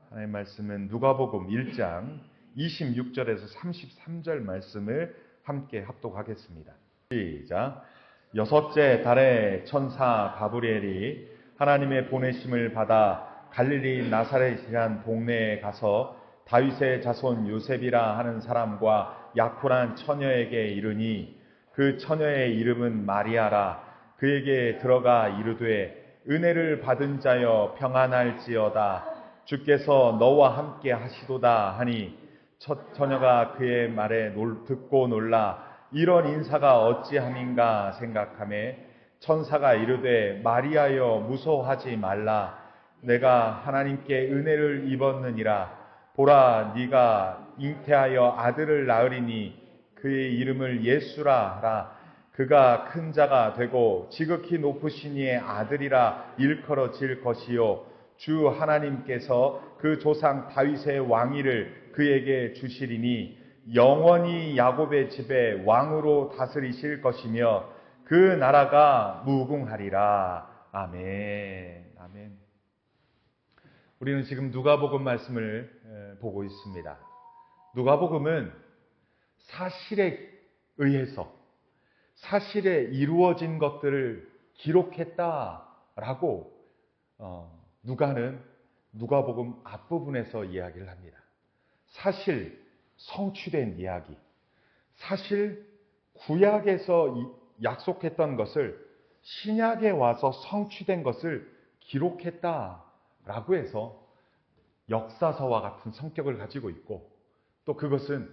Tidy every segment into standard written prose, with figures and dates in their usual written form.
하나님 말씀은 누가복음 1장 26절에서 33절 말씀을 함께 합독하겠습니다. 시작. 여섯째 달에 천사 가브리엘이 하나님의 보내심을 받아 갈릴리 나사렛이란 동네에 가서 다윗의 자손 요셉이라 하는 사람과 약혼한 처녀에게 이르니 그 처녀의 이름은 마리아라. 그에게 들어가 이르되 은혜를 받은 자여 평안할지어다. 주께서 너와 함께 하시도다 하니 처녀가 그의 말에 듣고 놀라 이런 인사가 어찌함인가 생각하매 천사가 이르되 마리아여 무서워하지 말라. 내가 하나님께 은혜를 입었느니라. 보라 네가 잉태하여 아들을 낳으리니 그의 이름을 예수라 하라. 그가 큰 자가 되고 지극히 높으신 이의 아들이라 일컬어질 것이요 주 하나님께서 그 조상 다윗의 왕위를 그에게 주시리니 영원히 야곱의 집에 왕으로 다스리실 것이며 그 나라가 무궁하리라. 아멘. 아멘. 우리는 지금 누가복음 말씀을 보고 있습니다. 누가복음은 사실에 의해서 사실에 이루어진 것들을 기록했다라고 누가는 누가복음 앞부분에서 이야기를 합니다. 사실 성취된 이야기, 사실 구약에서 약속했던 것을 신약에 와서 성취된 것을 기록했다라고 해서 역사서와 같은 성격을 가지고 있고 또 그것은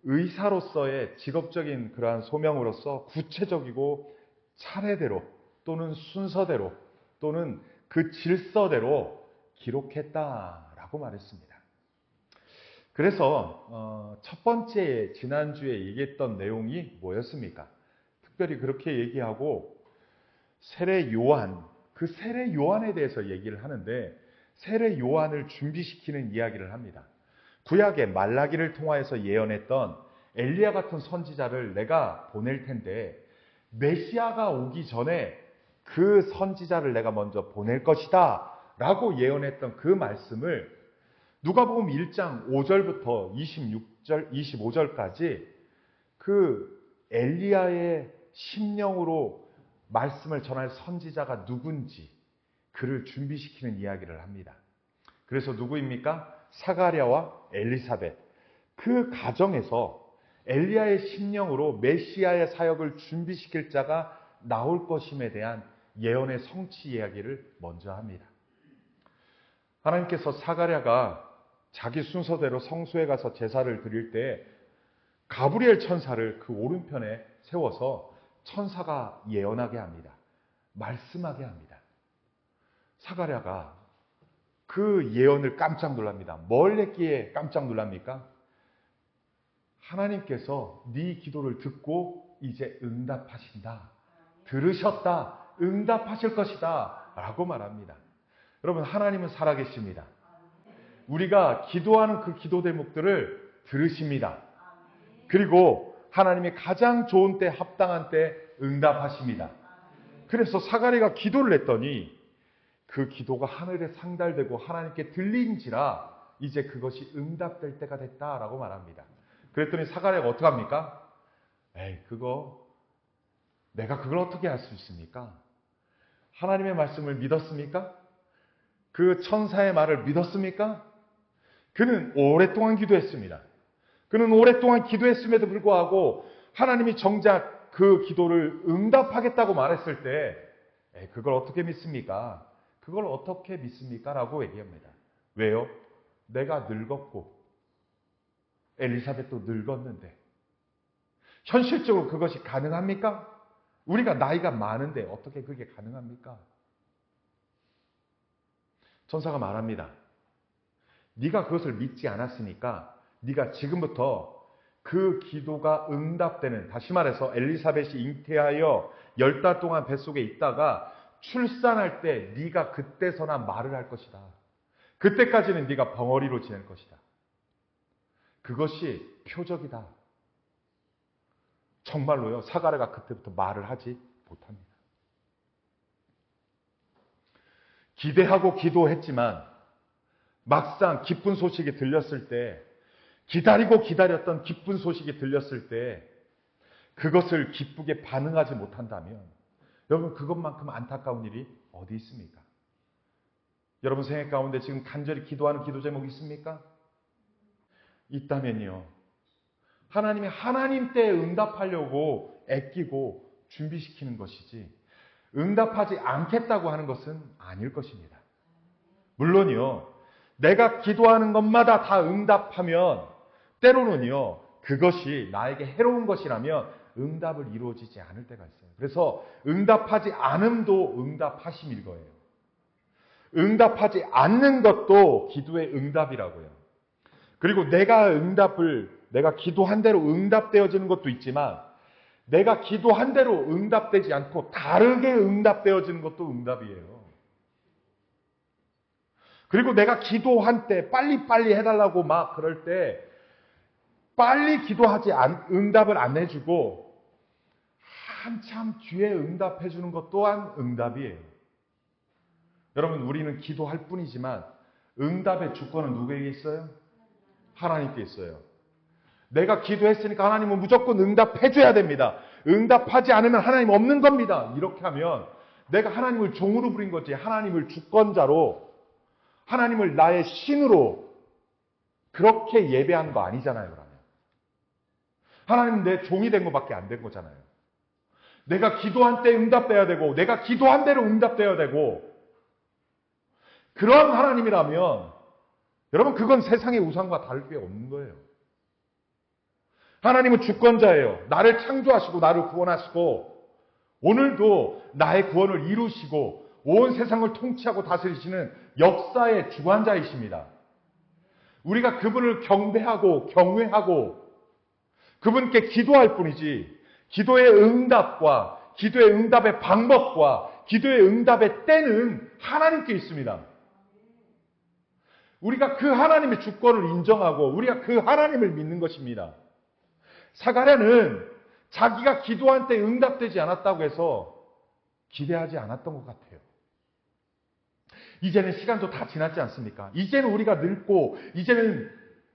의사로서의 직업적인 그러한 소명으로서 구체적이고 차례대로 또는 순서대로 또는 그 질서대로 기록했다라고 말했습니다. 그래서 첫 번째 지난주에 얘기했던 내용이 뭐였습니까? 특별히 그렇게 얘기하고 세례 요한, 그 세례 요한에 대해서 얘기를 하는데 세례 요한을 준비시키는 이야기를 합니다. 구약의 말라기를 통하여서 예언했던 엘리야 같은 선지자를 내가 보낼 텐데 메시아가 오기 전에 그 선지자를 내가 먼저 보낼 것이다 라고 예언했던 그 말씀을 누가복음 1장 5절부터 26절, 25절까지 그 엘리야의 심령으로 말씀을 전할 선지자가 누군지 그를 준비시키는 이야기를 합니다. 그래서 누구입니까? 사가랴와 엘리사벳. 그 가정에서 엘리야의 심령으로 메시아의 사역을 준비시킬 자가 나올 것임에 대한 예언의 성취 이야기를 먼저 합니다. 하나님께서 사가랴가 자기 순서대로 성소에 가서 제사를 드릴 때 가브리엘 천사를 그 오른편에 세워서 천사가 예언하게 합니다. 말씀하게 합니다. 사가랴가 그 예언을 깜짝 놀랍니다. 뭘 했기에 깜짝 놀랍니까? 하나님께서 네 기도를 듣고 이제 응답하신다. 들으셨다. 응답하실 것이다. 라고 말합니다. 여러분, 하나님은 살아계십니다. 우리가 기도하는 그 기도 대목들을 들으십니다. 그리고 하나님이 가장 좋은 때, 합당한 때 응답하십니다. 그래서 사가랴가 기도를 했더니 그 기도가 하늘에 상달되고 하나님께 들린지라 이제 그것이 응답될 때가 됐다라고 말합니다. 그랬더니 사가랴가 어떡합니까? 내가 그걸 어떻게 할 수 있습니까? 하나님의 말씀을 믿었습니까? 그 천사의 말을 믿었습니까? 그는 오랫동안 기도했습니다. 그는 오랫동안 기도했음에도 불구하고 하나님이 정작 그 기도를 응답하겠다고 말했을 때 그걸 어떻게 믿습니까? 그걸 어떻게 믿습니까? 라고 얘기합니다. 왜요? 내가 늙었고 엘리사벳도 늙었는데 현실적으로 그것이 가능합니까? 우리가 나이가 많은데 어떻게 그게 가능합니까? 천사가 말합니다. 네가 그것을 믿지 않았으니까 네가 지금부터 그 기도가 응답되는, 다시 말해서 엘리사벳이 잉태하여 10달 동안 뱃속에 있다가 출산할 때 네가 그때서나 말을 할 것이다. 그때까지는 네가 벙어리로 지낼 것이다. 그것이 표적이다. 정말로요. 사가랴가 그때부터 말을 하지 못합니다. 기대하고 기도했지만 막상 기쁜 소식이 들렸을 때, 기다리고 기다렸던 기쁜 소식이 들렸을 때 그것을 기쁘게 반응하지 못한다면 여러분 그것만큼 안타까운 일이 어디 있습니까? 여러분 생애 가운데 지금 간절히 기도하는 기도 제목이 있습니까? 있다면요. 하나님이 하나님 때에 응답하려고 애끼고 준비시키는 것이지 응답하지 않겠다고 하는 것은 아닐 것입니다. 물론요. 내가 기도하는 것마다 다 응답하면 때로는요. 그것이 나에게 해로운 것이라면 응답을 이루어지지 않을 때가 있어요. 그래서 응답하지 않음도 응답하심일 거예요. 응답하지 않는 것도 기도의 응답이라고요. 그리고 내가 기도한 대로 응답되어지는 것도 있지만 내가 기도한 대로 응답되지 않고 다르게 응답되어지는 것도 응답이에요. 그리고 내가 기도한 때 빨리빨리 해달라고 막 그럴 때 빨리 응답을 안 해주고 한참 뒤에 응답해 주는 것 또한 응답이에요. 여러분 우리는 기도할 뿐이지만 응답의 주권은 누구에게 있어요? 하나님께 있어요. 내가 기도했으니까 하나님은 무조건 응답해 줘야 됩니다. 응답하지 않으면 하나님 없는 겁니다. 이렇게 하면 내가 하나님을 종으로 부린 거지 하나님을 주권자로 하나님을 나의 신으로 그렇게 예배한 거 아니잖아요. 그러면 하나님은 내 종이 된 것밖에 안 된 거잖아요. 내가 기도한 때 응답돼야 되고 내가 기도한 대로 응답돼야 되고 그런 하나님이라면 여러분 그건 세상의 우상과 다를 게 없는 거예요. 하나님은 주권자예요. 나를 창조하시고 나를 구원하시고 오늘도 나의 구원을 이루시고 온 세상을 통치하고 다스리시는 역사의 주관자이십니다. 우리가 그분을 경배하고 경외하고 그분께 기도할 뿐이지 기도의 응답과 기도의 응답의 방법과 기도의 응답의 때는 하나님께 있습니다. 우리가 그 하나님의 주권을 인정하고 우리가 그 하나님을 믿는 것입니다. 사가랴는 자기가 기도한 때 응답되지 않았다고 해서 기대하지 않았던 것 같아요. 이제는 시간도 다 지났지 않습니까? 이제는 우리가 늙고 이제는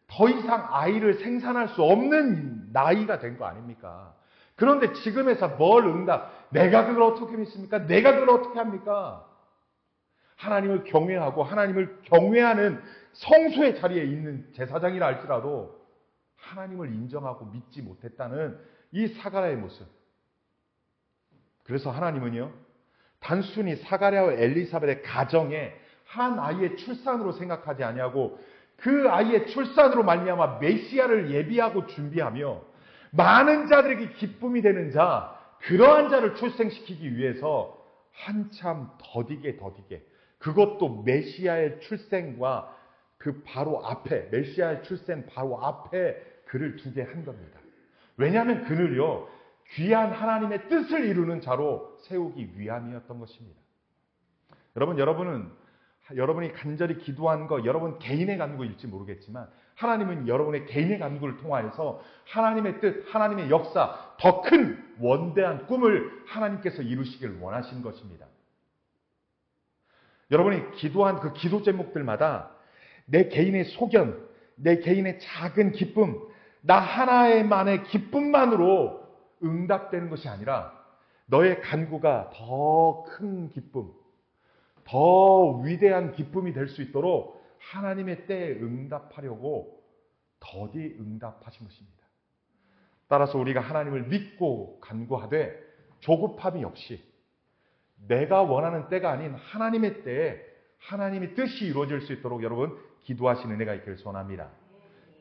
더 이상 아이를 생산할 수 없는 나이가 된 거 아닙니까? 그런데 지금에서 뭘 내가 그걸 어떻게 믿습니까? 내가 그걸 어떻게 합니까? 하나님을 경외하고 하나님을 경외하는 성소의 자리에 있는 제사장이라 할지라도 하나님을 인정하고 믿지 못했다는 이 사가랴의 모습. 그래서 하나님은요. 단순히 사가랴와 엘리사벳의 가정에 한 아이의 출산으로 생각하지 아니하고 그 아이의 출산으로 말미암아 메시아를 예비하고 준비하며 많은 자들에게 기쁨이 되는 자 그러한 자를 출생시키기 위해서 한참 더디게 그것도 메시아의 출생과 그 바로 앞에 메시아의 출생 바로 앞에 그를 두게 한 겁니다. 왜냐하면 그를요 귀한 하나님의 뜻을 이루는 자로 세우기 위함이었던 것입니다. 여러분이 간절히 기도한 거 여러분 개인의 간구일지 모르겠지만 하나님은 여러분의 개인의 간구를 통하여서 하나님의 뜻, 하나님의 역사, 더 큰 원대한 꿈을 하나님께서 이루시길 원하신 것입니다. 여러분이 기도한 그 기도 제목들마다 내 개인의 소견, 내 개인의 작은 기쁨, 나 하나의만의 기쁨만으로 응답되는 것이 아니라 너의 간구가 더 큰 기쁨, 더 위대한 기쁨이 될 수 있도록 하나님의 때에 응답하려고 더디 응답하신 것입니다. 따라서 우리가 하나님을 믿고 간구하되 조급함이 없이 내가 원하는 때가 아닌 하나님의 때에 하나님의 뜻이 이루어질 수 있도록 여러분 기도하시는 은혜가 있기를 소원합니다.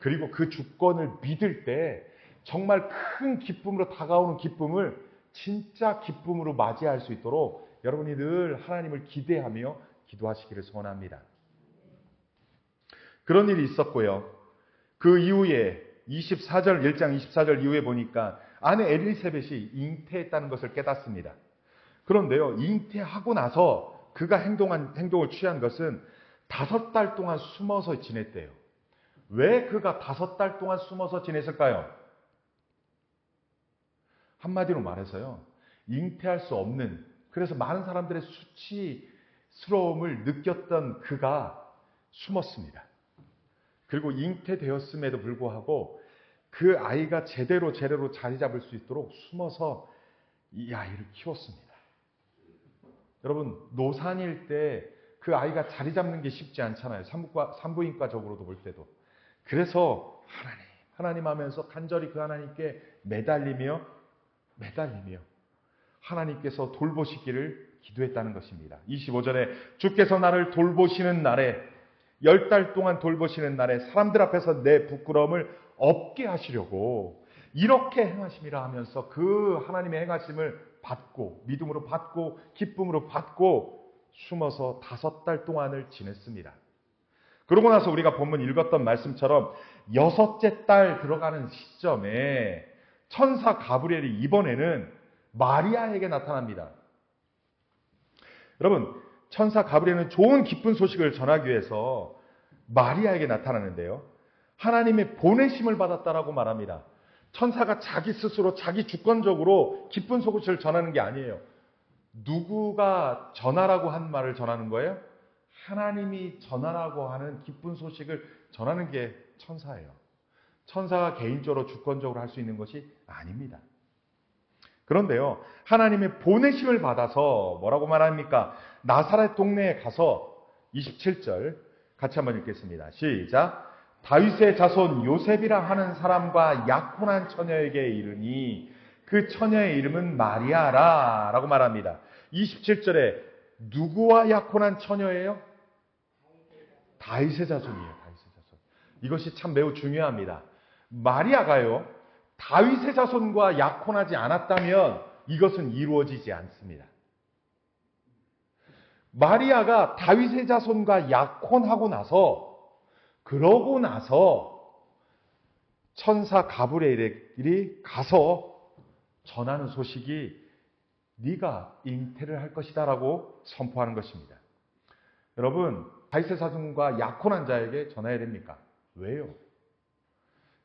그리고 그 주권을 믿을 때 정말 큰 기쁨으로 다가오는 기쁨을 진짜 기쁨으로 맞이할 수 있도록 여러분이 늘 하나님을 기대하며 기도하시기를 소원합니다. 그런 일이 있었고요. 그 이후에 1장 24절 이후에 보니까 아내 엘리사벳이 잉태했다는 것을 깨닫습니다. 그런데요, 잉태하고 나서 그가 행동을 취한 것은 5달 동안 숨어서 지냈대요. 왜 그가 5달 동안 숨어서 지냈을까요? 한마디로 말해서요, 잉태할 수 없는, 그래서 많은 사람들의 수치스러움을 느꼈던 그가 숨었습니다. 그리고 잉태되었음에도 불구하고 그 아이가 제대로 자리 잡을 수 있도록 숨어서 이 아이를 키웠습니다. 여러분, 노산일 때 그 아이가 자리 잡는 게 쉽지 않잖아요. 산부인과적으로도 볼 때도. 그래서 하나님 하면서 간절히 그 하나님께 매달리며 하나님께서 돌보시기를 기도했다는 것입니다. 25절에 주께서 나를 돌보시는 날에 10달 동안 돌보시는 날에 사람들 앞에서 내 부끄러움을 없게 하시려고 이렇게 행하심이라 하면서 그 하나님의 행하심을 받고 믿음으로 받고 기쁨으로 받고 숨어서 5달 동안을 지냈습니다. 그러고 나서 우리가 본문 읽었던 말씀처럼 6째 달 들어가는 시점에 천사 가브리엘이 이번에는 마리아에게 나타납니다. 여러분, 천사 가브리엘은 좋은 기쁜 소식을 전하기 위해서 마리아에게 나타나는데요. 하나님의 보내심을 받았다라고 말합니다. 천사가 자기 스스로 자기 주권적으로 기쁜 소식을 전하는 게 아니에요. 누구가 전하라고 한 말을 전하는 거예요? 하나님이 전하라고 하는 기쁜 소식을 전하는 게 천사예요. 천사가 개인적으로 주권적으로 할 수 있는 것이 아닙니다. 그런데요, 하나님의 보내심을 받아서 뭐라고 말합니까? 나사렛 동네에 가서 27절 같이 한번 읽겠습니다. 시작. 다윗의 자손 요셉이라 하는 사람과 약혼한 처녀에게 이르니 그 처녀의 이름은 마리아라 라고 말합니다. 27절에 누구와 약혼한 처녀예요? 다윗의 자손이에요. 다윗의 자손. 이것이 참 매우 중요합니다. 마리아가요, 다윗의 자손과 약혼하지 않았다면 이것은 이루어지지 않습니다. 마리아가 다윗의 자손과 약혼하고 나서 그러고 나서 천사 가브리엘이 가서 전하는 소식이 네가 잉태를 할 것이다 라고 선포하는 것입니다. 여러분, 다윗의 자손과 약혼한 자에게 전해야 됩니까? 왜요?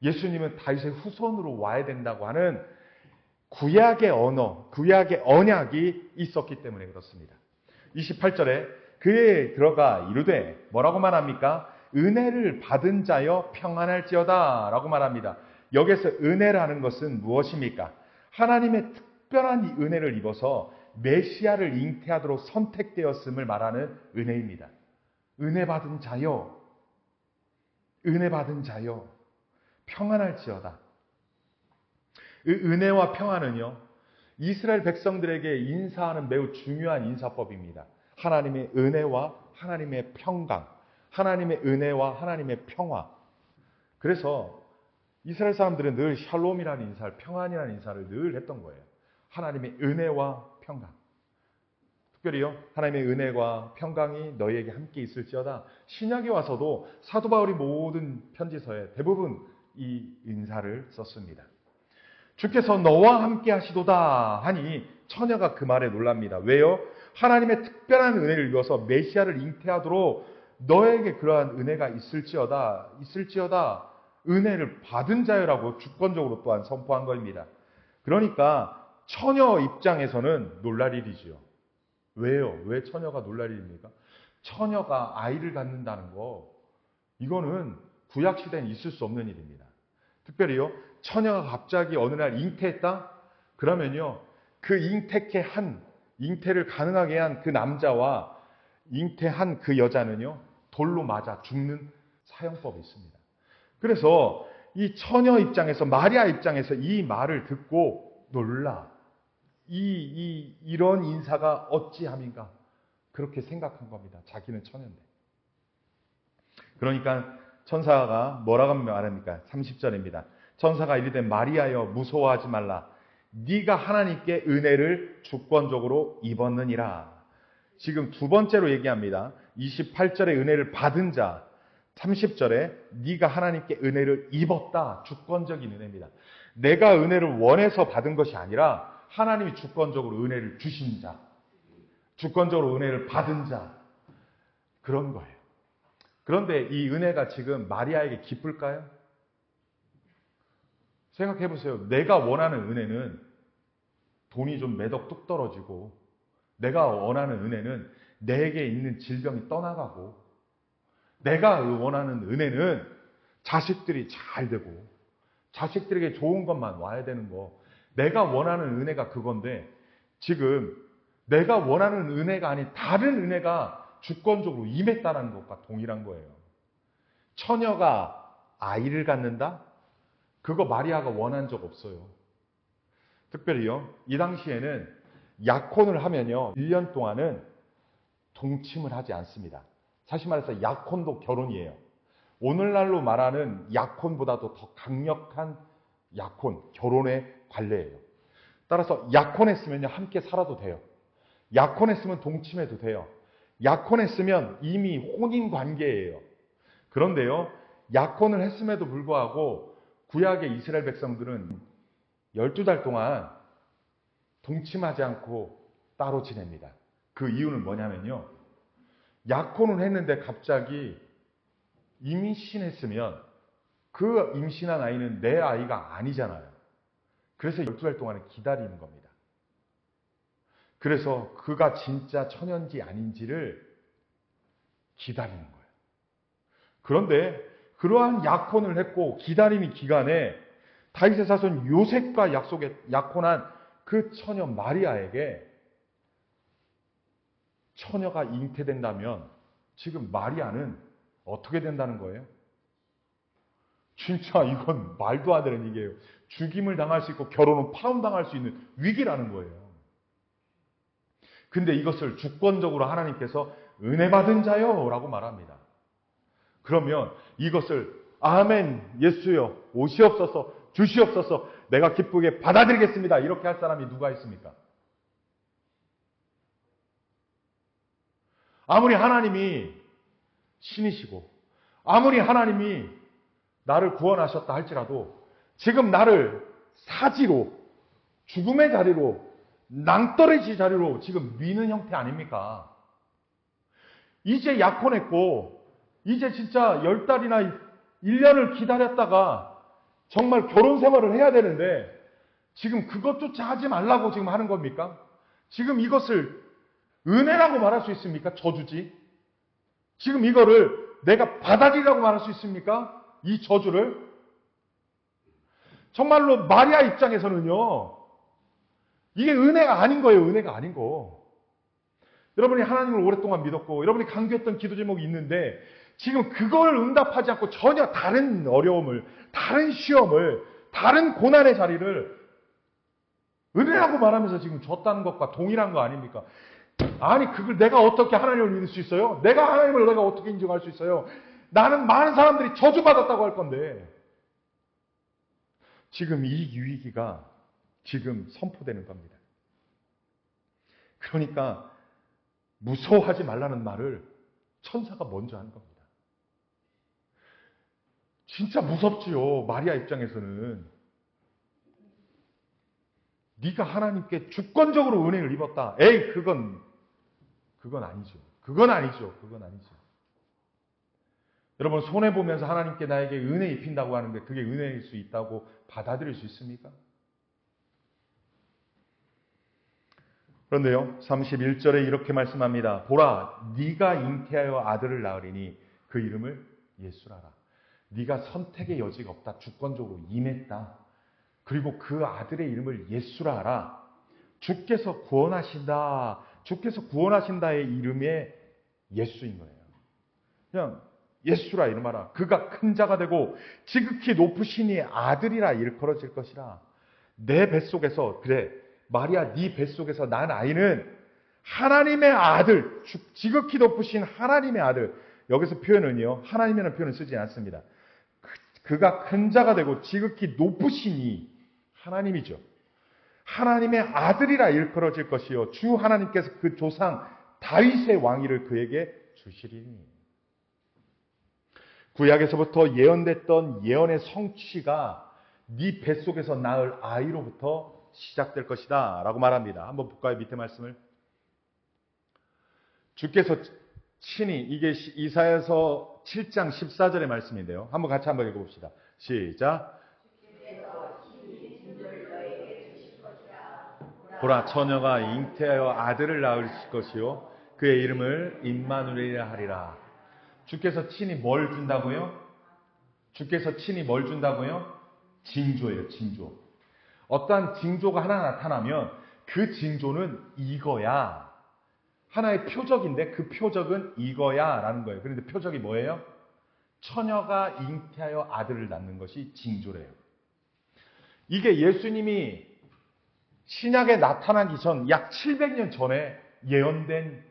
예수님은 다윗의 후손으로 와야 된다고 하는 구약의 언어, 구약의 언약이 있었기 때문에 그렇습니다. 28절에 그에 들어가 이르되 뭐라고 말합니까? 은혜를 받은 자여 평안할지어다 라고 말합니다. 여기서 은혜라는 것은 무엇입니까? 하나님의 특별한 이 은혜를 입어서 메시아를 잉태하도록 선택되었음을 말하는 은혜입니다. 은혜 받은 자여, 평안할지어다. 은혜와 평안은요, 이스라엘 백성들에게 인사하는 매우 중요한 인사법입니다. 하나님의 은혜와 하나님의 평강, 하나님의 은혜와 하나님의 평화. 그래서 이스라엘 사람들은 늘 샬롬이라는 인사를, 평안이라는 인사를 늘 했던 거예요. 하나님의 은혜와 평강. 특별히요, 하나님의 은혜와 평강이 너희에게 함께 있을지어다. 신약에 와서도 사도 바울이 모든 편지서에 대부분 이 인사를 썼습니다. 주께서 너와 함께 하시도다 하니 처녀가 그 말에 놀랍니다. 왜요? 하나님의 특별한 은혜를 입어서 메시아를 잉태하도록 너에게 그러한 은혜가 있을지어다. 은혜를 받은 자여라고 주권적으로 또한 선포한 겁니다. 그러니까 처녀 입장에서는 놀랄 일이지요. 왜요? 왜 처녀가 놀랄 일입니까? 처녀가 아이를 갖는다는 거, 이거는 구약시대엔 있을 수 없는 일입니다. 특별히요, 처녀가 갑자기 어느 날 잉태했다? 그러면요, 그 잉태를 가능하게 한 그 남자와 잉태한 그 여자는요, 돌로 맞아 죽는 사형법이 있습니다. 그래서 이 처녀 입장에서, 마리아 입장에서 이 말을 듣고 놀라. 이런 인사가 어찌함인가? 그렇게 생각한 겁니다. 자기는 처녀인데. 그러니까 천사가 뭐라고 말합니까? 30절입니다. 천사가 이르되 마리아여 무서워하지 말라. 네가 하나님께 은혜를 주권적으로 입었느니라. 지금 두 번째로 얘기합니다. 28절에 은혜를 받은 자, 30절에 네가 하나님께 은혜를 입었다. 주권적인 은혜입니다. 내가 은혜를 원해서 받은 것이 아니라 하나님이 주권적으로 은혜를 주신 자, 주권적으로 은혜를 받은 자, 그런 거예요. 그런데 이 은혜가 지금 마리아에게 기쁠까요? 생각해 보세요. 내가 원하는 은혜는 돈이 좀 매덕 뚝 떨어지고, 내가 원하는 은혜는 내게 있는 질병이 떠나가고, 내가 원하는 은혜는 자식들이 잘 되고 자식들에게 좋은 것만 와야 되는 거. 내가 원하는 은혜가 그건데 지금 내가 원하는 은혜가 아닌 다른 은혜가 주권적으로 임했다는 것과 동일한 거예요. 처녀가 아이를 갖는다? 그거 마리아가 원한 적 없어요. 특별히요, 이 당시에는 약혼을 하면요, 1년 동안은 동침을 하지 않습니다. 사실 말해서 약혼도 결혼이에요. 오늘날로 말하는 약혼보다도 더 강력한 약혼, 결혼의 관례예요. 따라서 약혼했으면요, 함께 살아도 돼요. 약혼했으면 동침해도 돼요. 약혼했으면 이미 혼인 관계예요. 그런데요, 약혼을 했음에도 불구하고 구약의 이스라엘 백성들은 12달 동안 동침하지 않고 따로 지냅니다. 그 이유는 뭐냐면요, 약혼을 했는데 갑자기 임신했으면 그 임신한 아이는 내 아이가 아니잖아요. 그래서 12달 동안은 기다리는 겁니다. 그래서 그가 진짜 처녀인지 아닌지를 기다리는 거예요. 그런데 그러한 약혼을 했고 기다림의 기간에 다윗의 자손 요셉과 약혼한 그 처녀 마리아에게 처녀가 잉태된다면 지금 마리아는 어떻게 된다는 거예요? 진짜 이건 말도 안 되는 얘기예요. 죽임을 당할 수 있고 결혼은 파혼당할 수 있는 위기라는 거예요. 근데 이것을 주권적으로 하나님께서 은혜 받은 자요 라고 말합니다. 그러면 이것을 아멘 예수여 오시옵소서 주시옵소서 내가 기쁘게 받아들이겠습니다 이렇게 할 사람이 누가 있습니까? 아무리 하나님이 신이시고 아무리 하나님이 나를 구원하셨다 할지라도 지금 나를 사지로 죽음의 자리로 낭떠러지 자리로 지금 미는 형태 아닙니까? 이제 약혼했고 이제 진짜 10달이나 1년을 기다렸다가 정말 결혼 생활을 해야 되는데 지금 그것조차 하지 말라고 지금 하는 겁니까? 지금 이것을 은혜라고 말할 수 있습니까? 저주지. 지금 이거를 내가 받아들이라고 말할 수 있습니까? 이 저주를. 정말로 마리아 입장에서는요. 이게 은혜가 아닌 거예요. 은혜가 아닌 거. 여러분이 하나님을 오랫동안 믿었고 여러분이 강조했던 기도 제목이 있는데 지금 그걸 응답하지 않고 전혀 다른 어려움을, 다른 시험을, 다른 고난의 자리를 은혜라고 말하면서 지금 줬다는 것과 동일한 거 아닙니까? 아니 그걸 내가 어떻게 하나님을 믿을 수 있어요? 내가 하나님을 내가 어떻게 인정할 수 있어요? 나는 많은 사람들이 저주받았다고 할 건데 지금 이 위기가 지금 선포되는 겁니다. 그러니까 무서워하지 말라는 말을 천사가 먼저 하는 겁니다. 진짜 무섭지요. 마리아 입장에서는. 네가 하나님께 주권적으로 은혜를 입었다. 에이 그건 아니죠. 그건 아니죠. 여러분 손해보면서 하나님께 나에게 은혜 입힌다고 하는데 그게 은혜일 수 있다고 받아들일 수 있습니까? 그런데요 31절에 이렇게 말씀합니다. 보라 네가 잉태하여 아들을 낳으리니 그 이름을 예수라라. 네가 선택의 여지가 없다. 주권적으로 임했다. 그리고 그 아들의 이름을 예수라 하라. 주께서 구원하신다. 주께서 구원하신다의 이름에 예수인 거예요. 그냥 예수라 이름하라. 그가 큰 자가 되고 지극히 높으신 이의 아들이라 일컬어질 것이라. 내 뱃속에서 그래 마리아 네 뱃속에서 난 아이는 하나님의 아들, 지극히 높으신 하나님의 아들. 여기서 표현은요 하나님이라는 표현을 쓰지 않습니다. 그가 큰 자가 되고 지극히 높으시니 하나님이죠. 하나님의 아들이라 일컬어질 것이요 주 하나님께서 그 조상 다윗의 왕위를 그에게 주시리니. 구약에서부터 예언됐던 예언의 성취가 네 뱃속에서 낳을 아이로부터 시작될 것이다 라고 말합니다. 한번 볼까요? 밑에 말씀을. 주께서 친히 이게 이사야서 7장 14절의 말씀인데요. 한번 같이 한번 읽어봅시다. 시작. 보라 처녀가 잉태하여 아들을 낳을 것이요 그의 이름을 임마누엘이라 하리라. 주께서 친히 뭘 준다고요? 주께서 친히 뭘 준다고요? 징조예요, 징조. 어떠한 징조가 하나 나타나면 그 징조는 이거야. 하나의 표적인데 그 표적은 이거야 라는 거예요. 그런데 표적이 뭐예요? 처녀가 잉태하여 아들을 낳는 것이 징조래요. 이게 예수님이 신약에 나타나기 전 약 700년 전에 예언된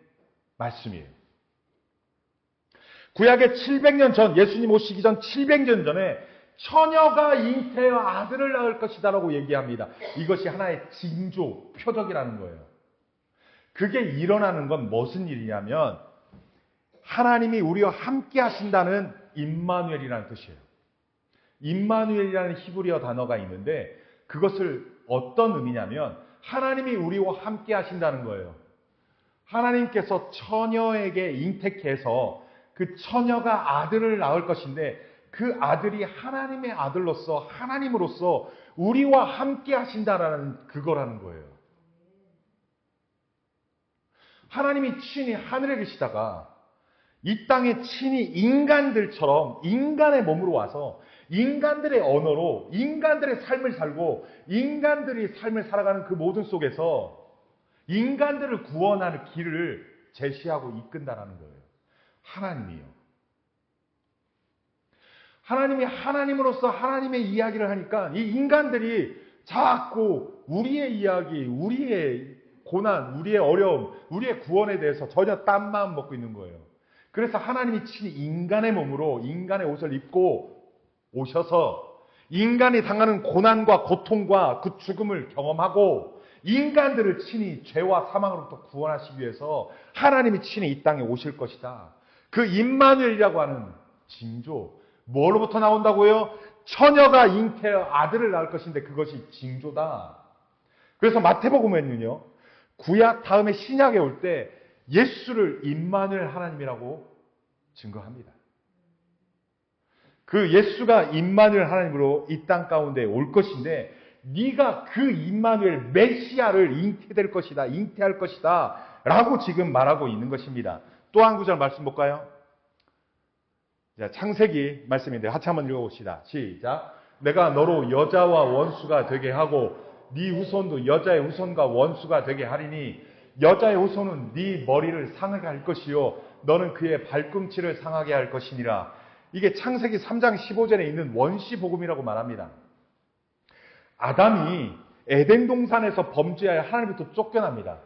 말씀이에요. 구약의 700년 전, 예수님 오시기 전 700년 전에 처녀가 잉태하여 아들을 낳을 것이다라고 얘기합니다. 이것이 하나의 징조, 표적이라는 거예요. 그게 일어나는 건 무슨 일이냐면 하나님이 우리와 함께 하신다는 임마누엘이라는 뜻이에요. 임마누엘이라는 히브리어 단어가 있는데 그것을 어떤 의미냐면 하나님이 우리와 함께 하신다는 거예요. 하나님께서 처녀에게 잉태해서 그 처녀가 아들을 낳을 것인데 그 아들이 하나님의 아들로서 하나님으로서 우리와 함께 하신다라는 그거라는 거예요. 하나님이 친히 하늘에 계시다가 이 땅에 친히 인간들처럼 인간의 몸으로 와서 인간들의 언어로 인간들의 삶을 살고 인간들이 삶을 살아가는 그 모든 속에서 인간들을 구원하는 길을 제시하고 이끈다라는 거예요. 하나님이요. 하나님이 하나님으로서 하나님의 이야기를 하니까 이 인간들이 자꾸 우리의 이야기, 우리의 고난, 우리의 어려움, 우리의 구원에 대해서 전혀 딴 마음 먹고 있는 거예요. 그래서 하나님이 친히 인간의 몸으로 인간의 옷을 입고 오셔서 인간이 당하는 고난과 고통과 그 죽음을 경험하고 인간들을 친히 죄와 사망으로부터 구원하시기 위해서 하나님이 친히 이 땅에 오실 것이다. 그 임마누엘이라고 하는 징조, 뭐로부터 나온다고요? 처녀가 잉태하여 아들을 낳을 것인데 그것이 징조다. 그래서 마태복음에는요, 구약 다음에 신약에 올 때 예수를 임마누엘 하나님이라고 증거합니다. 그 예수가 임마누엘 하나님으로 이 땅 가운데 올 것인데 네가 그 임마누엘 메시아를 잉태될 것이다, 잉태할 것이다 라고 지금 말하고 있는 것입니다. 또 한 구절 말씀 볼까요? 자, 창세기 말씀인데 같이 한번 읽어봅시다. 시작. 내가 너로 여자와 원수가 되게 하고 네 후손도 여자의 후손과 원수가 되게 하리니 여자의 후손은 네 머리를 상하게 할 것이요 너는 그의 발꿈치를 상하게 할 것이니라. 이게 창세기 3장 15절에 있는 원시 복음이라고 말합니다. 아담이 에덴 동산에서 범죄하여 하나님부터 쫓겨납니다.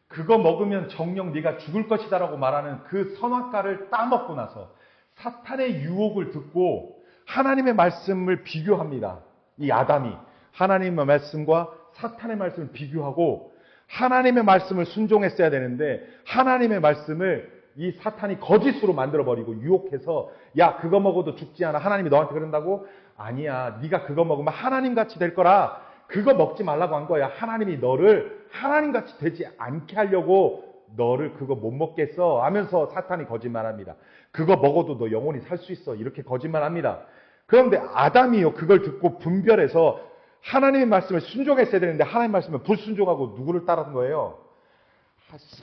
그거 먹으면 정녕 네가 죽을 것이다라고 말하는 그 선악과를 따먹고 나서 사탄의 유혹을 듣고 하나님의 말씀을 비교합니다. 이 아담이 하나님의 말씀과 사탄의 말씀을 비교하고 하나님의 말씀을 순종했어야 되는데 하나님의 말씀을 이 사탄이 거짓으로 만들어버리고 유혹해서 야 그거 먹어도 죽지 않아. 하나님이 너한테 그런다고? 아니야. 네가 그거 먹으면 하나님같이 될 거라. 그거 먹지 말라고 한 거야. 하나님이 너를 하나님같이 되지 않게 하려고 너를 그거 못 먹겠어 하면서 사탄이 거짓말합니다. 그거 먹어도 너 영원히 살 수 있어. 이렇게 거짓말합니다. 그런데 아담이요 그걸 듣고 분별해서 하나님의 말씀을 순종했어야 되는데 하나님의 말씀을 불순종하고 누구를 따른 거예요?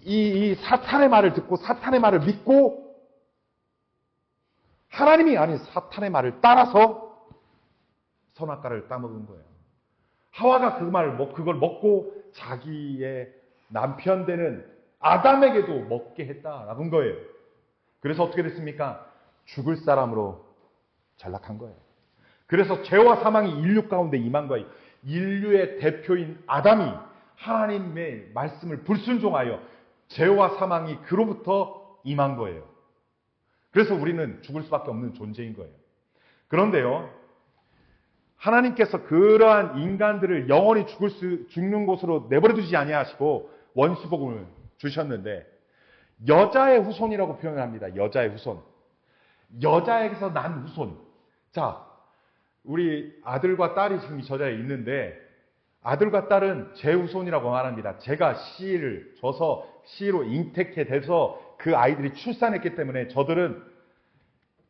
이 사탄의 말을 듣고 사탄의 말을 믿고 하나님이 아닌 사탄의 말을 따라서 선악과를 따먹은 거예요. 하와가 그걸 먹고 자기의 남편 되는 아담에게도 먹게 했다라는 거예요. 그래서 어떻게 됐습니까? 죽을 사람으로 전락한 거예요. 그래서 죄와 사망이 인류 가운데 임한 거예요. 인류의 대표인 아담이 하나님의 말씀을 불순종하여 죄와 사망이 그로부터 임한 거예요. 그래서 우리는 죽을 수밖에 없는 존재인 거예요. 그런데요, 하나님께서 그러한 인간들을 영원히 죽는 곳으로 내버려 두지 아니하시고 원시복음을 주셨는데 여자의 후손이라고 표현을 합니다. 여자의 후손. 여자에게서 난 후손. 자, 우리 아들과 딸이 지금 저 자리에 있는데 아들과 딸은 제 후손이라고 말합니다. 제가 씨를 줘서 씨로 잉태케 돼서 그 아이들이 출산했기 때문에 저들은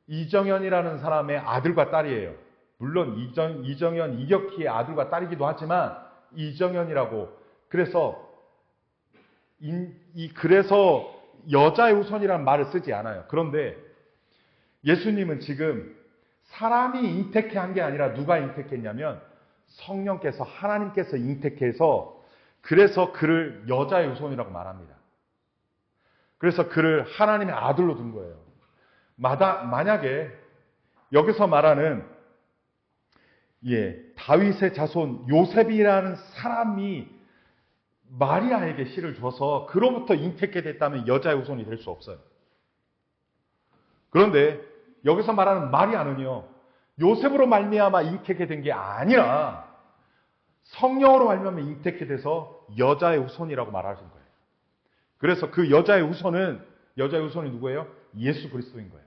이정현이라는 사람의 아들과 딸이에요. 물론 이정현, 이격희의 아들과 딸이기도 하지만 이정현이라고. 그래서 그래서 여자의 후손이라는 말을 쓰지 않아요. 그런데 예수님은 지금 사람이 잉태케 한 게 아니라 누가 잉태했냐면 성령께서, 하나님께서 잉태해서, 그래서 그를 여자의 후손이라고 말합니다. 그래서 그를 하나님의 아들로 둔 거예요. 만약에 여기서 말하는 다윗의 자손 요셉이라는 사람이 마리아에게 씨를 줘서 그로부터 잉태케 됐다면 여자의 후손이 될 수 없어요. 그런데 여기서 말하는 마리아는요, 요셉으로 말미암아 잉태케 된 게 아니라 성령으로 말미암아 잉태케 돼서 여자의 후손이라고 말하신 거예요. 그래서 그 여자의 후손이 누구예요? 예수 그리스도인 거예요.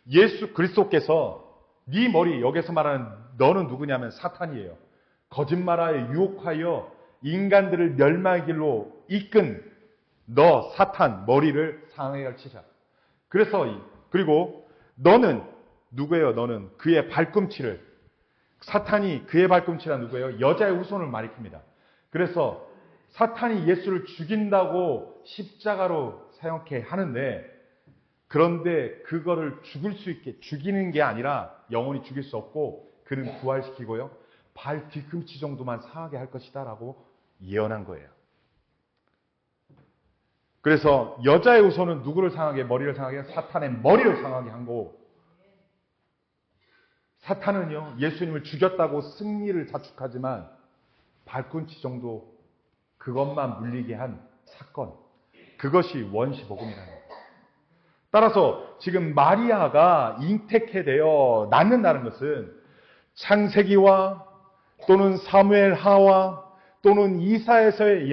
예수 그리스도께서 네 머리, 여기서 말하는 너는 누구냐면 사탄이에요. 거짓말하여 유혹하여 인간들을 멸망의 길로 이끈 너 사탄 머리를 상하게 할지라. 그리고 너는 누구예요? 너는 그의 발꿈치를, 사탄이 그의 발꿈치라 누구예요? 여자의 후손을 가리킵니다. 그래서 사탄이 예수를 죽인다고 십자가로 사형케 하는데, 그런데 그거를 죽이는 게 아니라 영원히 죽일 수 없고 그는 부활시키고요, 발 뒤꿈치 정도만 상하게 할 것이다 라고 예언한 거예요. 그래서 여자의 후손은 누구를 상하게, 머리를 상하게, 사탄의 머리를 상하게 한 거고, 사탄은요, 예수님을 죽였다고 승리를 자축하지만 발꿈치 정도 그것만 물리게 한 사건, 그것이 원시복음이라는 거예요. 따라서 지금 마리아가 잉태케 되어 낳는다는 것은 창세기와 또는 사무엘 하와 또는 이사야서에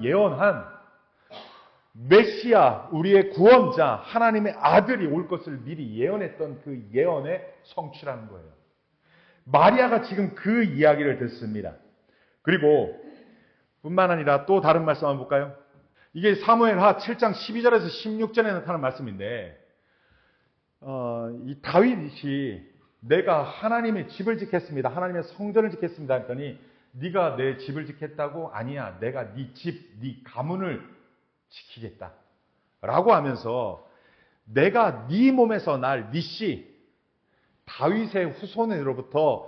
예언한 메시아, 우리의 구원자, 하나님의 아들이 올 것을 미리 예언했던 그 예언의 성취라는 거예요. 마리아가 지금 그 이야기를 듣습니다. 그리고 뿐만 아니라 또 다른 말씀 한번 볼까요? 이게 사무엘하 7장 12절에서 16절에 나타나는 말씀인데, 이 다윗이 내가 하나님의 집을 짓겠습니다, 하나님의 성전을 짓겠습니다 했더니, 네가 내 집을 짓겠다고? 아니야, 내가 네 집, 네 가문을 지키겠다 라고 하면서, 내가 네 몸에서 날, 네 씨, 다윗의 후손으로부터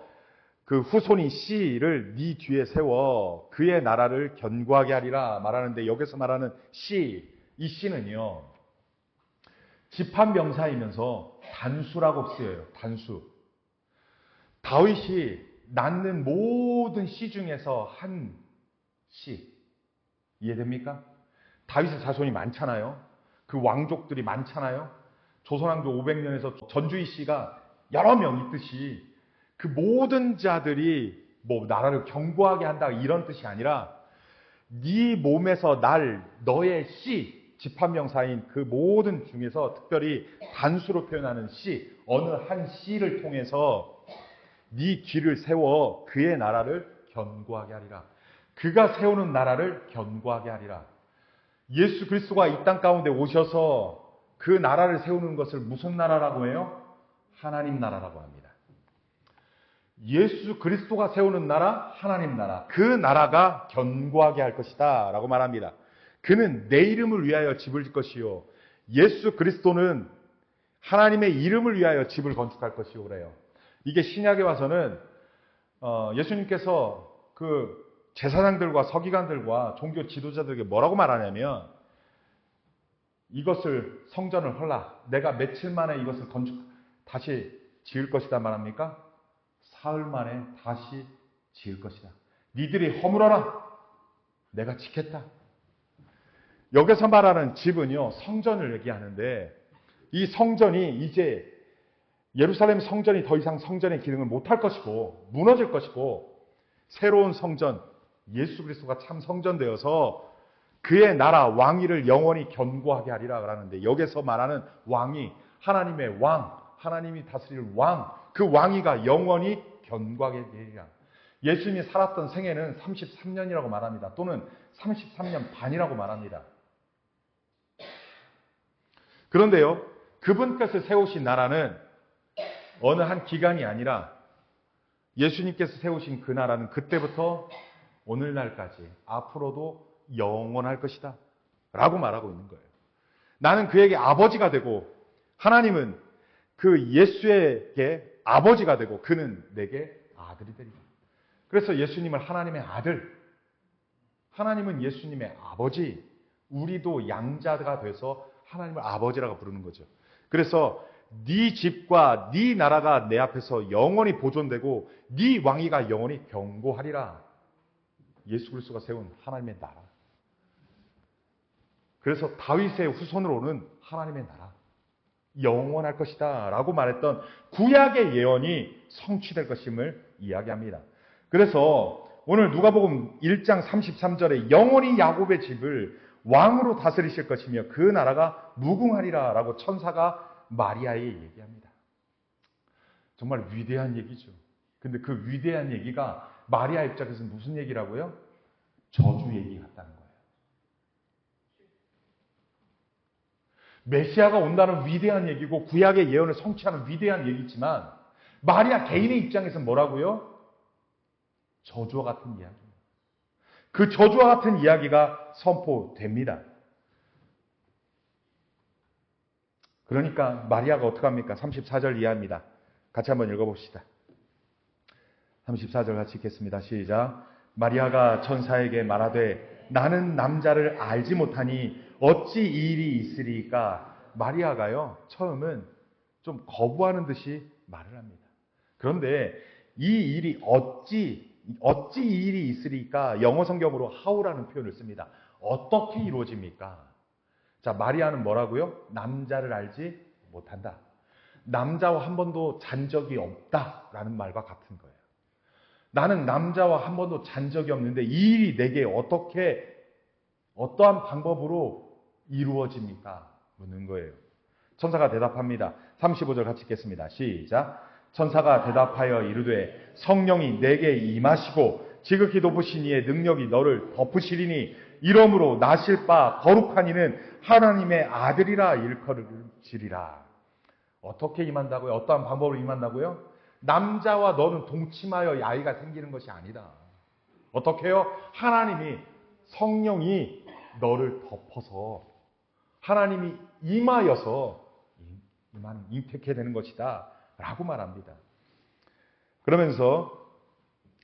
그 후손이 씨를 네 뒤에 세워 그의 나라를 견고하게 하리라 말하는데, 여기서 말하는 씨, 이 씨는요, 집합명사이면서 단수라고 쓰여요. 단수. 다윗이 낳는 모든 씨 중에서 한 씨. 이해됩니까? 다윗의 자손이 많잖아요. 그 왕족들이 많잖아요. 조선왕조 500년에서 전주희 씨가 여러 명 있듯이 그 모든 자들이 뭐 나라를 견고하게 한다 이런 뜻이 아니라, 네 몸에서 날, 너의 씨, 집합명사인 그 모든 중에서 특별히 단수로 표현하는 씨, 어느 한 씨를 통해서 네 뒤를 세워 그의 나라를 견고하게 하리라. 그가 세우는 나라를 견고하게 하리라. 예수 그리스도가 이 땅 가운데 오셔서 그 나라를 세우는 것을 무슨 나라라고 해요? 하나님 나라라고 합니다. 예수 그리스도가 세우는 나라, 하나님 나라, 그 나라가 견고하게 할 것이다 라고 말합니다. 그는 내 이름을 위하여 집을 질 것이요, 예수 그리스도는 하나님의 이름을 위하여 집을 건축할 것이요 그래요. 이게 신약에 와서는 예수님께서 그 제사장들과 서기관들과 종교 지도자들에게 뭐라고 말하냐면, 이것을 성전을 헐라, 내가 며칠 만에 이것을 다시 지을 것이다 말합니까? 사흘 만에 다시 지을 것이다. 니들이 허물어라, 내가 지켰다. 여기서 말하는 집은요, 성전을 얘기하는데, 이 성전이 이제 예루살렘 성전이 더 이상 성전의 기능을 못할 것이고 무너질 것이고, 새로운 성전 예수 그리스도가 참 성전 되어서 그의 나라 왕위를 영원히 견고하게 하리라 그러는데, 여기서 말하는 왕이 하나님의 왕, 하나님이 다스릴 왕, 그 왕위가 영원히 견고하게 되리라. 예수님이 살았던 생애는 33년이라고 말합니다. 또는 33년 반이라고 말합니다. 그런데요, 그분께서 세우신 나라는 어느 한 기간이 아니라 예수님께서 세우신 그 나라는 그때부터 오늘날까지 앞으로도 영원할 것이다 라고 말하고 있는 거예요. 나는 그에게 아버지가 되고, 하나님은 그 예수에게 아버지가 되고 그는 내게 아들이 되리라. 그래서 예수님을 하나님의 아들, 하나님은 예수님의 아버지, 우리도 양자가 돼서 하나님을 아버지라고 부르는 거죠. 그래서 네 집과 네 나라가 내 앞에서 영원히 보존되고 네 왕위가 영원히 경고하리라. 예수 그리스도가 세운 하나님의 나라. 그래서 다윗의 후손으로 오는 하나님의 나라. 영원할 것이다 라고 말했던 구약의 예언이 성취될 것임을 이야기합니다. 그래서 오늘 누가복음 1장 33절에 영원히 야곱의 집을 왕으로 다스리실 것이며 그 나라가 무궁하리라 라고 천사가 마리아에 얘기합니다. 정말 위대한 얘기죠. 근데 그 위대한 얘기가 마리아 입장에서 무슨 얘기라고요? 저주 얘기 같다는 거예요. 메시아가 온다는 위대한 얘기고 구약의 예언을 성취하는 위대한 얘기지만 마리아 개인의 입장에서는 뭐라고요? 저주와 같은 이야기입니다. 그 저주와 같은 이야기가 선포됩니다. 그러니까 마리아가 어떡합니까? 34절 이하입니다. 같이 한번 읽어봅시다. 34절 같이 읽겠습니다. 시작. 마리아가 천사에게 말하되 나는 남자를 알지 못하니 어찌 이 일이 있으리까? 마리아가요, 처음은 좀 거부하는 듯이 말을 합니다. 그런데 이 일이 어찌 이 일이 있으리까? 영어 성경으로 how라는 표현을 씁니다. 어떻게 이루어집니까? 자, 마리아는 뭐라고요? 남자를 알지 못한다. 남자와 한 번도 잔 적이 없다라는 말과 같은 거예요. 나는 남자와 한 번도 잔 적이 없는데 이 일이 내게 어떠한 방법으로 이루어집니까? 묻는 거예요. 천사가 대답합니다. 35절 같이 읽겠습니다. 시작. 천사가 대답하여 이르되 성령이 내게 임하시고 지극히 높으신 이의 능력이 너를 덮으시리니 이러므로 나실 바 거룩한 이는 하나님의 아들이라 일컬으시리라. 어떻게 임한다고요? 어떠한 방법으로 임한다고요? 남자와 너는 동침하여 아이가 생기는 것이 아니다. 어떻게 해요? 하나님이 성령이 너를 덮어서 하나님이 임하여서 임택해 되는 것이다 라고 말합니다. 그러면서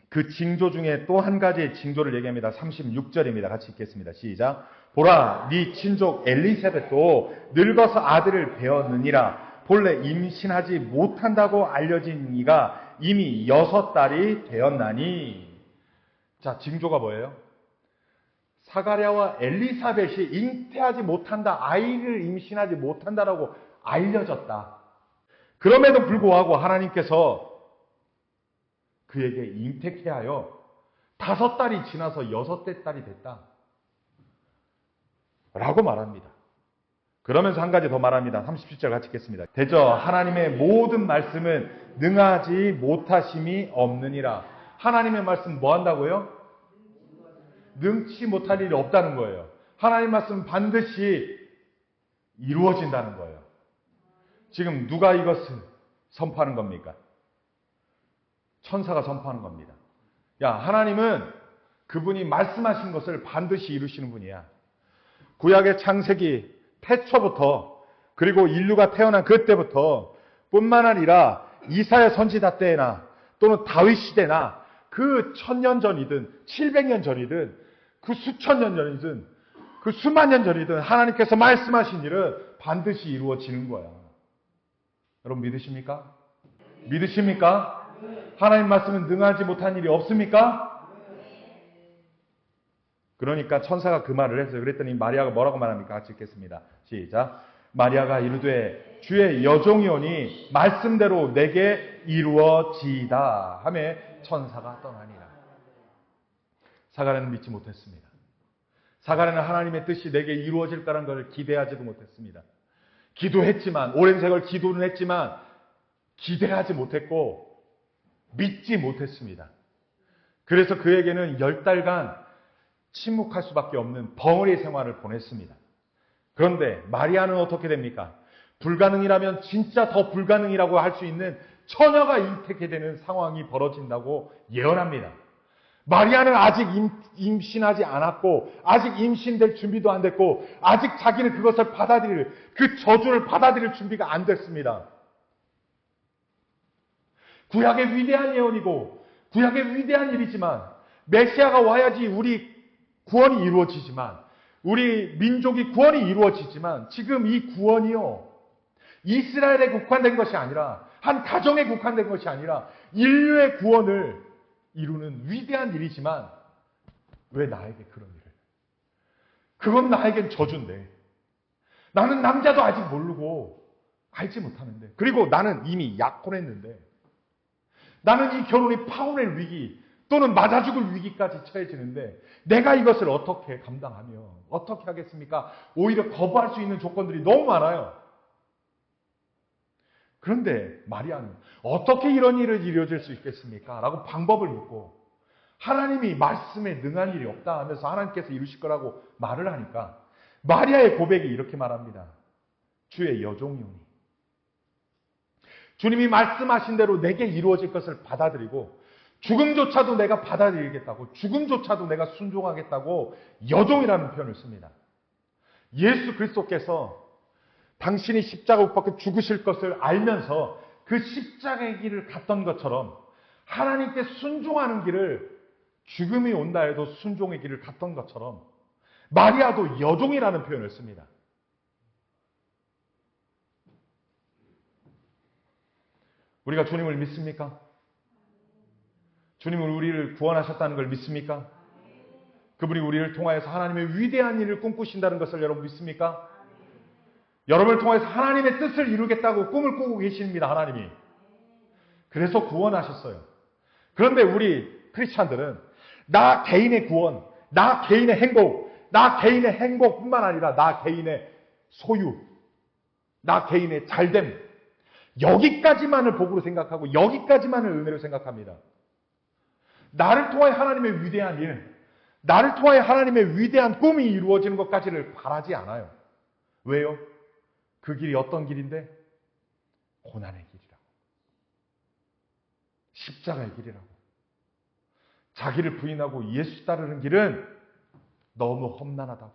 그 징조 중에 또 한 가지의 징조를 얘기합니다. 36절입니다. 같이 읽겠습니다. 시작. 보라, 네 친족 엘리사벳도 늙어서 아들을 배었느니라. 본래 임신하지 못한다고 알려진 이가 이미 6달이 되었나니. 자, 징조가 뭐예요? 사가랴와 엘리사벳이 잉태하지 못한다, 아이를 임신하지 못한다라고 알려졌다. 그럼에도 불구하고 하나님께서 그에게 잉태케 하여 5달이 지나서 6째 딸이 됐다 라고 말합니다. 그러면서 한 가지 더 말합니다. 37절 같이 읽겠습니다. 대저 하나님의 모든 말씀은 능하지 못하심이 없느니라. 하나님의 말씀 뭐 한다고요? 능치 못할 일이 없다는 거예요. 하나님 말씀은 반드시 이루어진다는 거예요. 지금 누가 이것을 선포하는 겁니까? 천사가 선포하는 겁니다. 야, 하나님은 그분이 말씀하신 것을 반드시 이루시는 분이야. 구약의 창세기 태초부터 그리고 인류가 태어난 그때부터 뿐만 아니라 이사야 선지자 때나 또는 다윗 시대나 그 1000년 전이든 700년 전이든 그 수천 년 전이든 그 수만 년 전이든 하나님께서 말씀하신 일은 반드시 이루어지는 거야. 여러분 믿으십니까? 믿으십니까? 하나님 말씀은 능하지 못한 일이 없습니까? 그러니까 천사가 그 말을 했어요. 그랬더니 마리아가 뭐라고 말합니까? 같이 읽겠습니다. 시작. 마리아가 이르되 주의 여종이오니 말씀대로 내게 이루어지이다 하며 천사가 떠나니라. 사가랴는 믿지 못했습니다. 사가랴는 하나님의 뜻이 내게 이루어질 거라는 걸 기대하지도 못했습니다. 기도했지만, 오랜 세월 기도는 했지만 기대하지 못했고 믿지 못했습니다. 그래서 그에게는 10달간 침묵할 수밖에 없는 벙어리 생활을 보냈습니다. 그런데 마리아는 어떻게 됩니까? 불가능이라면 진짜 더 불가능이라고 할 수 있는 처녀가 잉태케 되는 상황이 벌어진다고 예언합니다. 마리아는 아직 임신하지 않았고 아직 임신될 준비도 안 됐고 아직 자기는 그것을 받아들일, 그 저주를 받아들일 준비가 안 됐습니다. 구약의 위대한 예언이고 구약의 위대한 일이지만 메시아가 와야지 우리 구원이 이루어지지만 우리 민족이 구원이 이루어지지만 지금 이 구원이요. 이스라엘에 국한된 것이 아니라 한 가정에 국한된 것이 아니라 인류의 구원을 이루는 위대한 일이지만 왜 나에게 그런 일을? 그건 나에겐 저주인데 나는 남자도 아직 모르고 알지 못하는데 그리고 나는 이미 약혼했는데 나는 이 결혼이 파혼의 위기 또는 맞아 죽을 위기까지 처해지는데 내가 이것을 어떻게 감당하며 어떻게 하겠습니까? 오히려 거부할 수 있는 조건들이 너무 많아요. 그런데 마리아는 어떻게 이런 일을 이루어질 수 있겠습니까? 라고 방법을 묻고 하나님이 말씀에 능한 일이 없다 하면서 하나님께서 이루실 거라고 말을 하니까 마리아의 고백이 이렇게 말합니다. 주의 여종이오니 주님이 말씀하신 대로 내게 이루어질 것을 받아들이고 죽음조차도 내가 받아들이겠다고 죽음조차도 내가 순종하겠다고 여종이라는 표현을 씁니다. 예수 그리스도께서 당신이 십자가 못 박혀 죽으실 것을 알면서 그 십자가의 길을 갔던 것처럼 하나님께 순종하는 길을 죽음이 온다 해도 순종의 길을 갔던 것처럼 마리아도 여종이라는 표현을 씁니다. 우리가 주님을 믿습니까? 주님은 우리를 구원하셨다는 걸 믿습니까? 그분이 우리를 통하여서 하나님의 위대한 일을 꿈꾸신다는 것을 여러분 믿습니까? 여러분을 통해서 하나님의 뜻을 이루겠다고 꿈을 꾸고 계십니다. 하나님이. 그래서 구원하셨어요. 그런데 우리 크리스찬들은 나 개인의 구원, 나 개인의 행복뿐만 아니라 나 개인의 소유, 나 개인의 잘됨 여기까지만을 복으로 생각하고 여기까지만을 은혜로 생각합니다. 나를 통하여 하나님의 위대한 일, 나를 통하여 하나님의 위대한 꿈이 이루어지는 것까지를 바라지 않아요. 왜요? 그 길이 어떤 길인데? 고난의 길이라고. 십자가의 길이라고. 자기를 부인하고 예수 따르는 길은 너무 험난하다고.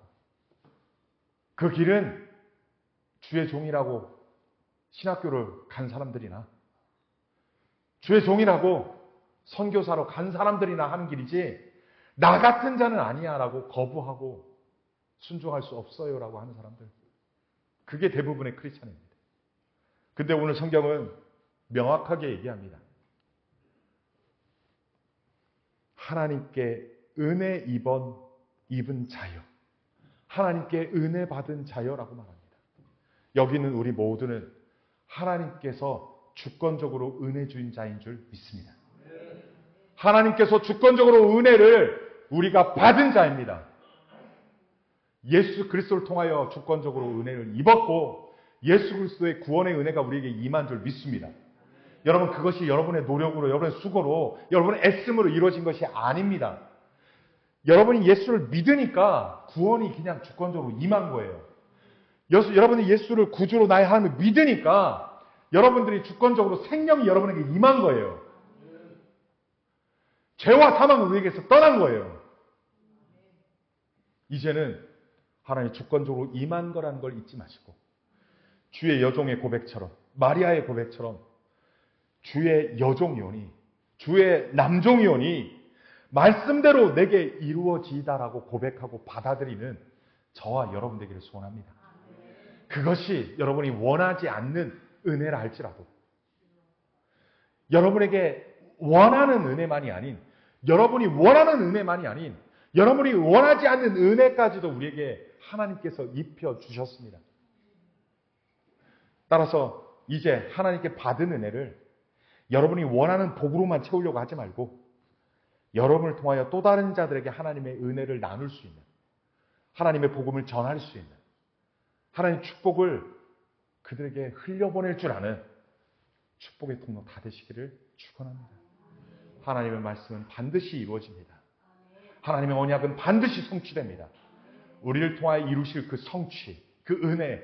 그 길은 주의 종이라고 신학교를 간 사람들이나 주의 종이라고 선교사로 간 사람들이나 하는 길이지 나 같은 자는 아니야 라고 거부하고 순종할 수 없어요 라고 하는 사람들. 그게 대부분의 크리스찬입니다. 근데 오늘 성경은 명확하게 얘기합니다. 하나님께 은혜 입은 자여. 하나님께 은혜 받은 자여라고 말합니다. 여기는 우리 모두는 하나님께서 주권적으로 은혜 주인 자인 줄 믿습니다. 하나님께서 주권적으로 은혜를 우리가 받은 자입니다. 예수 그리스도를 통하여 주권적으로 은혜를 입었고 예수 그리스도의 구원의 은혜가 우리에게 임한 줄 믿습니다. 여러분 그것이 여러분의 노력으로 여러분의 수고로 여러분의 애씀으로 이루어진 것이 아닙니다. 여러분이 예수를 믿으니까 구원이 그냥 주권적으로 임한 거예요. 여러분이 예수를 구주로 나의 하나님을 믿으니까 여러분들이 주권적으로 생명이 여러분에게 임한 거예요. 죄와 사망은 우리에게서 떠난 거예요. 이제는 하나님이 주권적으로 임한 거라는 걸 잊지 마시고 주의 여종의 고백처럼 마리아의 고백처럼 주의 여종이오니 주의 남종이오니 말씀대로 내게 이루어지다라고 고백하고 받아들이는 저와 여러분 되기를 소원합니다. 그것이 여러분이 원하지 않는 은혜라 할지라도 여러분에게 원하는 은혜만이 아닌 여러분이 원하는 은혜만이 아닌 여러분이 원하지 않는 은혜까지도 우리에게 하나님께서 입혀주셨습니다. 따라서 이제 하나님께 받은 은혜를 여러분이 원하는 복으로만 채우려고 하지 말고 여러분을 통하여 또 다른 자들에게 하나님의 은혜를 나눌 수 있는 하나님의 복음을 전할 수 있는 하나님의 축복을 그들에게 흘려보낼 줄 아는 축복의 통로 다 되시기를 축원합니다. 하나님의 말씀은 반드시 이루어집니다. 하나님의 언약은 반드시 성취됩니다. 우리를 통하여 이루실 그 성취, 그 은혜,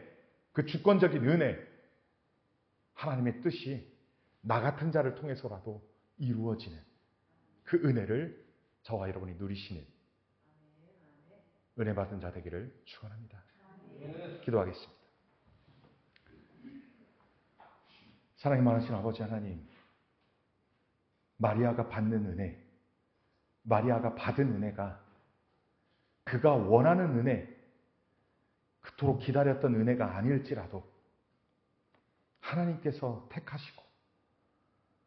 그 주권적인 은혜, 하나님의 뜻이 나 같은 자를 통해서라도 이루어지는 그 은혜를 저와 여러분이 누리시는 은혜 받은 자 되기를 축원합니다. 기도하겠습니다. 사랑이 많으신 아버지 하나님, 마리아가 받는 은혜, 마리아가 받은 은혜가 그가 원하는 은혜, 그토록 기다렸던 은혜가 아닐지라도 하나님께서 택하시고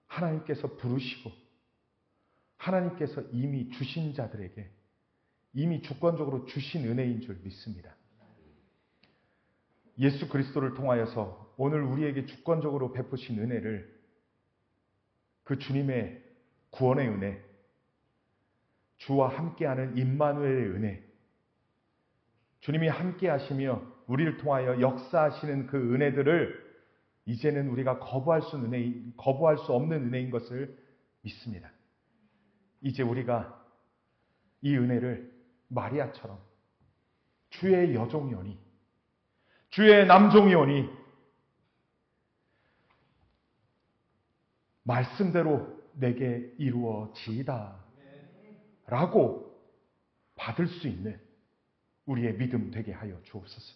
하나님께서 부르시고 하나님께서 이미 주신 자들에게 이미 주권적으로 주신 은혜인 줄 믿습니다. 예수 그리스도를 통하여서 오늘 우리에게 주권적으로 베푸신 은혜를, 그 주님의 구원의 은혜, 주와 함께하는 임마누엘의 은혜, 주님이 함께 하시며 우리를 통하여 역사하시는 그 은혜들을 이제는 우리가 거부할 수 없는 은혜인 것을 믿습니다. 이제 우리가 이 은혜를 마리아처럼 주의 여종이오니, 주의 남종이오니 말씀대로 내게 이루어지이다 라고 받을 수 있는 우리의 믿음 되게 하여 주옵소서.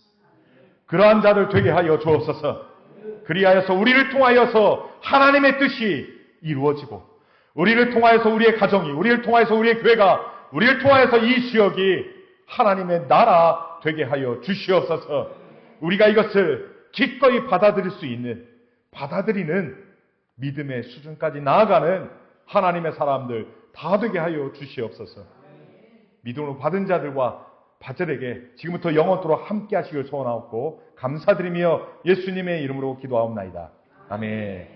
그러한 자들 되게 하여 주옵소서. 그리하여서 우리를 통하여서 하나님의 뜻이 이루어지고, 우리를 통하여서 우리의 가정이, 우리를 통하여서 우리의 교회가, 우리를 통하여서 이 지역이 하나님의 나라 되게 하여 주시옵소서. 우리가 이것을 기꺼이 받아들일 수 있는, 받아들이는 믿음의 수준까지 나아가는 하나님의 사람들 다 되게 하여 주시옵소서. 믿음으로 받은 자들과 바젤에게 지금부터 영원토록 함께 하시길 소원하옵고 감사드리며 예수님의 이름으로 기도하옵나이다. 아멘.